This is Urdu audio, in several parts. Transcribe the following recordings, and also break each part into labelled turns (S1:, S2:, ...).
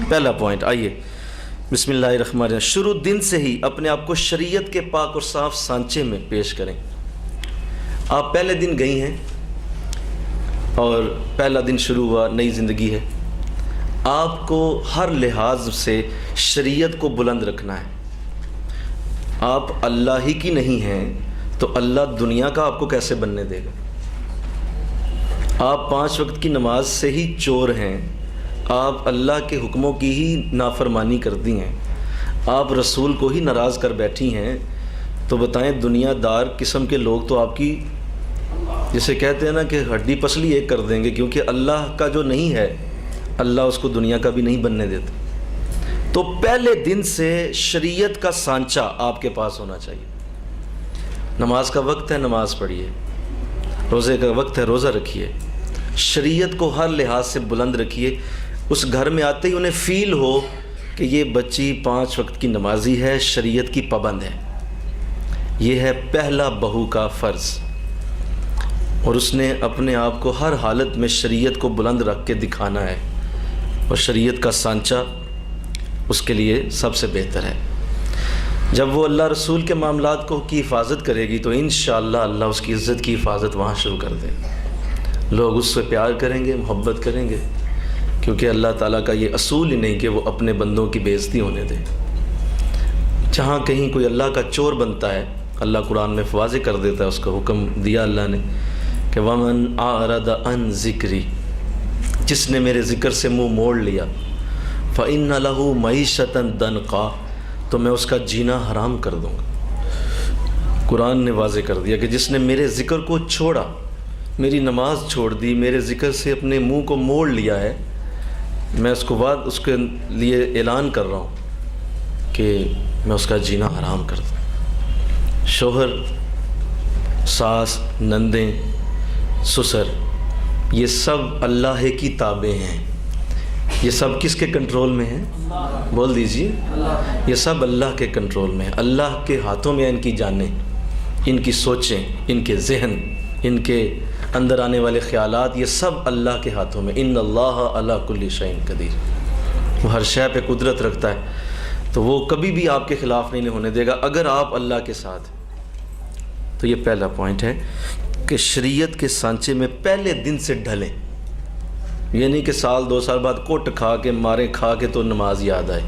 S1: پہلا پوائنٹ، آئیے بسم اللہ الرحمن الرحیم، شروع دن سے ہی اپنے آپ کو شریعت کے پاک اور صاف سانچے میں پیش کریں۔ آپ پہلے دن گئی ہیں اور پہلا دن شروع ہوا، نئی زندگی ہے، آپ کو ہر لحاظ سے شریعت کو بلند رکھنا ہے۔ آپ اللہ ہی کی نہیں ہیں تو اللہ دنیا کا آپ کو کیسے بننے دے گا؟ آپ 5 وقت کی نماز سے ہی چور ہیں، آپ اللہ کے حکموں کی ہی نافرمانی کرتی ہیں، آپ رسول کو ہی ناراض کر بیٹھی ہیں، تو بتائیں دنیا دار قسم کے لوگ تو آپ کی جسے کہتے ہیں نا کہ ہڈی پسلی ایک کر دیں گے، کیونکہ اللہ کا جو نہیں ہے اللہ اس کو دنیا کا بھی نہیں بننے دیتا۔ تو پہلے دن سے شریعت کا سانچہ آپ کے پاس ہونا چاہیے۔ نماز کا وقت ہے، نماز پڑھیے، روزے کا وقت ہے، روزہ رکھیے، شریعت کو ہر لحاظ سے بلند رکھیے۔ اس گھر میں آتے ہی انہیں فیل ہو کہ یہ بچی 5 وقت کی نمازی ہے، شریعت کی پابند ہے۔ یہ ہے پہلا بہو کا فرض، اور اس نے اپنے آپ کو ہر حالت میں شریعت کو بلند رکھ کے دکھانا ہے، اور شریعت کا سانچہ اس کے لیے سب سے بہتر ہے۔ جب وہ اللہ رسول کے معاملات کی حفاظت کرے گی تو انشاءاللہ اللہ اس کی عزت کی حفاظت وہاں شروع کر دے گا۔ لوگ اس سے پیار کریں گے، محبت کریں گے، کیونکہ اللہ تعالیٰ کا یہ اصول ہی نہیں کہ وہ اپنے بندوں کی بے عزتی ہونے دے۔ جہاں کہیں کوئی اللہ کا چور بنتا ہے، اللہ قرآن میں واضح کر دیتا ہے، اس کا حکم دیا اللہ نے کہ وَمَنْ أَعْرَضَ عَنْ ذِكْرِي، جس نے میرے ذکر سے منہ موڑ لیا، فَإِنَّ لَهُ مَعِيشَةً ضَنْكًا، تو میں اس کا جینا حرام کر دوں گا۔ قرآن نے واضح کر دیا کہ جس نے میرے ذکر کو چھوڑا، میری نماز چھوڑ دی، میرے ذکر سے اپنے منہ کو موڑ لیا ہے، میں اس کے لیے اعلان کر رہا ہوں کہ میں اس کا جینا حرام کر دوں۔ شوہر، ساس، نندیں، سسر، یہ سب اللہ کی تابع ہیں۔ یہ سب کس کے کنٹرول میں ہیں؟ بول دیجئے، یہ سب اللہ کے کنٹرول میں ہیں۔ اللہ کے ہاتھوں میں ان کی جانیں، ان کی سوچیں، ان کے ذہن، ان کے اندر آنے والے خیالات، یہ سب اللہ کے ہاتھوں میں۔ ان اللہ علی کل شیء قدیر، وہ ہر شے پہ قدرت رکھتا ہے، تو وہ کبھی بھی آپ کے خلاف نہیں ہونے دے گا اگر آپ اللہ کے ساتھ۔ تو یہ پہلا پوائنٹ ہے کہ شریعت کے سانچے میں پہلے دن سے ڈھلیں۔ یہ نہیں کہ سال 2 سال بعد کوٹ کھا کے مارے کھا کے تو نماز یاد آئے،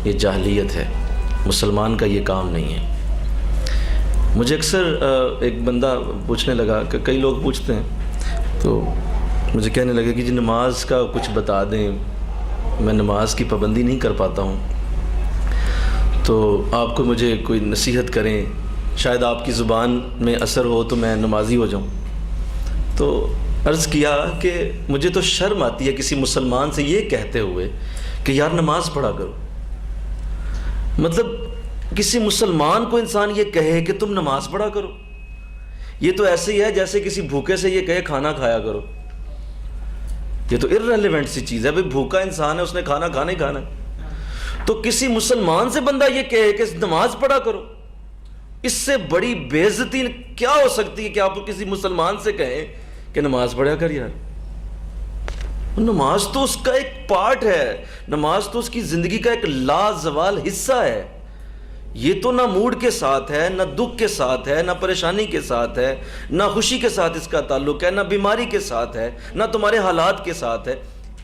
S1: یہ جاہلیت ہے، مسلمان کا یہ کام نہیں ہے۔ مجھے اکثر ایک بندہ پوچھنے لگا کہ کئی لوگ پوچھتے ہیں، تو مجھے کہنے لگا کہ جی نماز کا کچھ بتا دیں، میں نماز کی پابندی نہیں کر پاتا ہوں، تو آپ کو مجھے کوئی نصیحت کریں، شاید آپ کی زبان میں اثر ہو تو میں نمازی ہو جاؤں۔ تو عرض کیا کہ مجھے تو شرم آتی ہے کسی مسلمان سے یہ کہتے ہوئے کہ یار نماز پڑھا کرو۔ مطلب کسی مسلمان کو انسان یہ کہے کہ تم نماز پڑھا کرو، یہ تو ایسے ہی ہے جیسے کسی بھوکے سے یہ کہے کھانا کھایا کرو۔ یہ تو irrelevant سی چیز ہے، بھئی بھوکا انسان ہے، اس نے کھانا کھانا ہی کھانا ہے۔ تو کسی مسلمان سے بندہ یہ کہے کہ نماز پڑھا کرو، اس سے بڑی بے عزتی کیا ہو سکتی ہے کہ آپ کسی مسلمان سے کہیں کہ نماز پڑھا کر یار۔ نماز تو اس کا ایک پارٹ ہے، نماز تو اس کی زندگی کا ایک لازوال حصہ ہے۔ یہ تو نہ موڈ کے ساتھ ہے، نہ دکھ کے ساتھ ہے، نہ پریشانی کے ساتھ ہے، نہ خوشی کے ساتھ اس کا تعلق ہے، نہ بیماری کے ساتھ ہے، نہ تمہارے حالات کے ساتھ ہے۔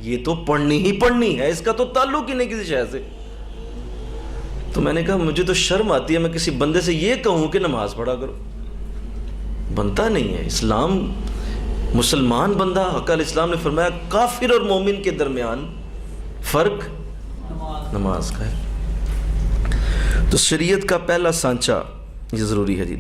S1: یہ تو پڑھنی ہی پڑھنی ہے، اس کا تو تعلق ہی نہیں کسی شے سے۔ تو میں نے کہا مجھے تو شرم آتی ہے میں کسی بندے سے یہ کہوں کہ نماز پڑھا کرو، بنتا نہیں ہے۔ اسلام، مسلمان بندہ، حق الاسلام نے فرمایا کافر اور مومن کے درمیان فرق نماز کا ہے۔ تو شریعت کا پہلا سانچہ یہ ضروری ہے جی۔